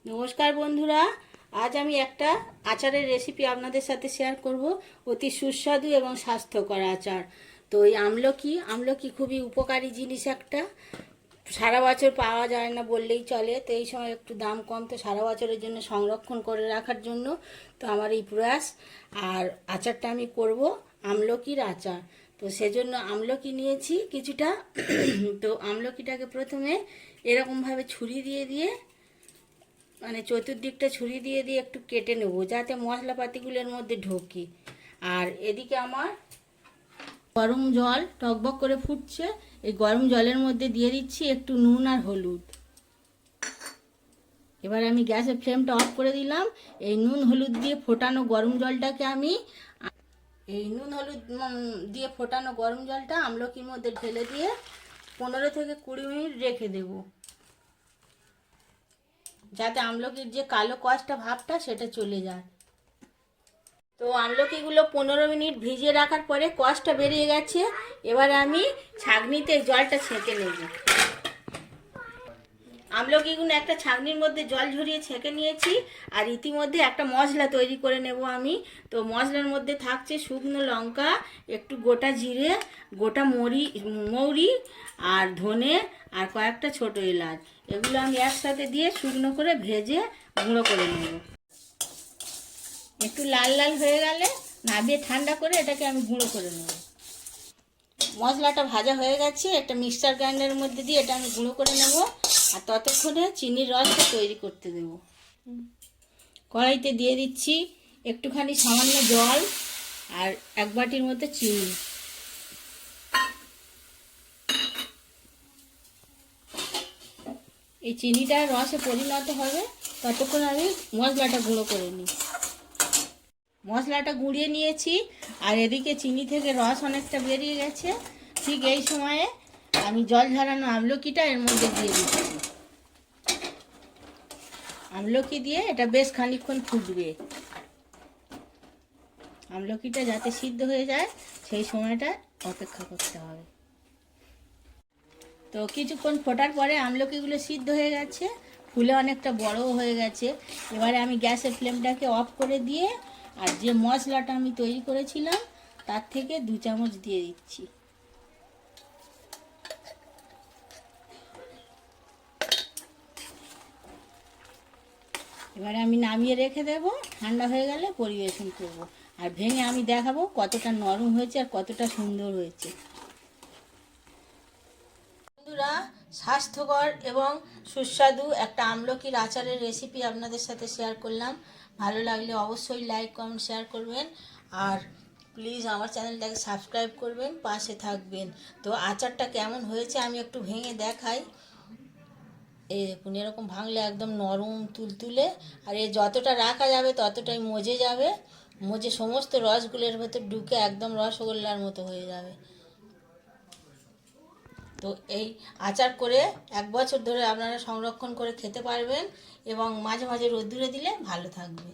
নমস্কার বন্ধুরা, আজ আমি একটা আচারের রেসিপি আপনাদের সাথে শেয়ার করব। অতি সুস্বাদু এবং স্বাস্থ্যকর আচার। তো এই আমলকি খুবই উপকারী জিনিস একটা। সারা বছর পাওয়া যায় না বললেই চলে, তো এই সময় একটু দাম কম, তো সারা বছরের জন্য সংরক্ষণ করে রাখার জন্য তো আমার এই প্রয়াস। আর আচারটা আমি করব আমলকির আচার। তো সেজন্য আমলকি নিয়েছি কিছুটা। তো আমলকিটাকে প্রথমে এরকমভাবে ছুরি দিয়ে দিয়ে, মানে চতুর্দিকটা ছুরি দিয়ে দিয়ে একটু কেটে নেব, যাতে মশলাপাতিগুলোর মধ্যে ঢোকে। আর এদিকে আমার গরম জল টকবক করে ফুটছে। এই গরম জলের মধ্যে দিয়ে দিচ্ছি একটু নুন আর হলুদ। এবার আমি গ্যাসের ফ্লেমটা অফ করে দিলাম। এই নুন হলুদ দিয়ে ফোটানো গরম জলটাকে আমি দিয়ে ফোটানো গরম জলটা আমলকির মধ্যে ঢেলে দিয়ে 15 থেকে 20 মিনিট রেখে দেবো, যাতে আমলকির যে কালো কষটা ভাবটা সেটা চলে যায়। তো আমলকিগুলো 15 মিনিট ভিজিয়ে রাখার পরে কষটা বেরিয়ে গেছে। এবারে আমি ছাঁকনিতে জলটা ছেঁকে নেব। আমলকিগুলো একটা ছাঁকনির মধ্যে জল ঝরিয়ে ছেঁকে নিয়েছি। আর ইতিমধ্যে একটা মশলা তৈরি করে নেব আমি। তো মশলার মধ্যে থাকছে শুকনো লঙ্কা, একটু গোটা জিরে, গোটা মৌরি আর ধনে, আর কয়েকটা ছোট এলাচ। এগুলো আমি একসাথে দিয়ে শুকনো করে ভেজে গুঁড়ো করে নেব। একটু লাল লাল হয়ে গেলে নামিয়ে ঠান্ডা করে এটাকে আমি গুঁড়ো করে নেব। মশলাটা ভাজা হয়ে গেছে, একটা মিক্সচার গ্রাইন্ডারের মধ্যে দিয়ে এটা আমি গুঁড়ো করে নেব। আর ততক্ষণে চিনির রসটা তৈরি করতে দেব। কড়াইতে দিয়ে দিচ্ছি একটুখানি সামান্য জল আর 1 বাটির মতো চিনি। এই চিনিটা রসে পরিণত হবে, ততক্ষণ আমি মশলাটা গুঁড়ো করে নিই। মশলাটা গুঁড়িয়ে নিয়েছি, আর এদিকে চিনি থেকে রস অনেকটা বেরিয়ে গেছে। ঠিক এই সময়ে আমি জল ঝরানো আমলকিটা এর মধ্যে দিয়ে দিচ্ছি। আমলকি দিয়ে এটা বেশ খানিকক্ষণ ফুটবে। আমলকিটা যাতে সিদ্ধ হয়ে যায় সেই সময়টা অপেক্ষা করতে হবে। তো কিছুক্ষণ ফোটার পরে আমলকিগুলো সিদ্ধ হয়ে গেছে, ফুলে অনেকটা বড়ও হয়ে গেছে। এবারে আমি গ্যাসের ফ্লেমটাকে অফ করে দিয়ে, আর যে মশলাটা আমি তৈরি করেছিলাম তার থেকে 2 চামচ দিয়ে দিচ্ছি। এবারে আমি নামিয়ে রেখে দেব, ঠান্ডা হয়ে গেলে পরিবেশন করব। আর ভেঙে আমি দেখাবো কতটা নরম হয়েছে আর কতটা সুন্দর হয়েছে। বন্ধুরা, স্বাস্থ্যকর এবং সুস্বাদু একটা আমলকির আচারের রেসিপি আপনাদের সাথে শেয়ার করলাম। ভালো লাগলে অবশ্যই লাইক কমেন্ট শেয়ার করবেন। আর প্লিজ আমার চ্যানেলটাকে সাবস্ক্রাইব করবেন, পাশে থাকবেন। তো আচারটা কেমন হয়েছে আমি একটু ভেঙে দেখাই। এই দেখুন, এরকম ভাঙলে একদম নরম তুলতুলে। আর এই যতটা রাখা যাবে ততটাই মজে যাবে, মজে সমস্ত রসগুলোর ভেতর ঢুকে একদম রসগোল্লার মতো হয়ে যাবে। তো এই আচার করে 1 বছর ধরে আপনারা সংরক্ষণ করে খেতে পারবেন, এবং মাঝে মাঝে রোদ্দুরে দিলে ভালো থাকবে।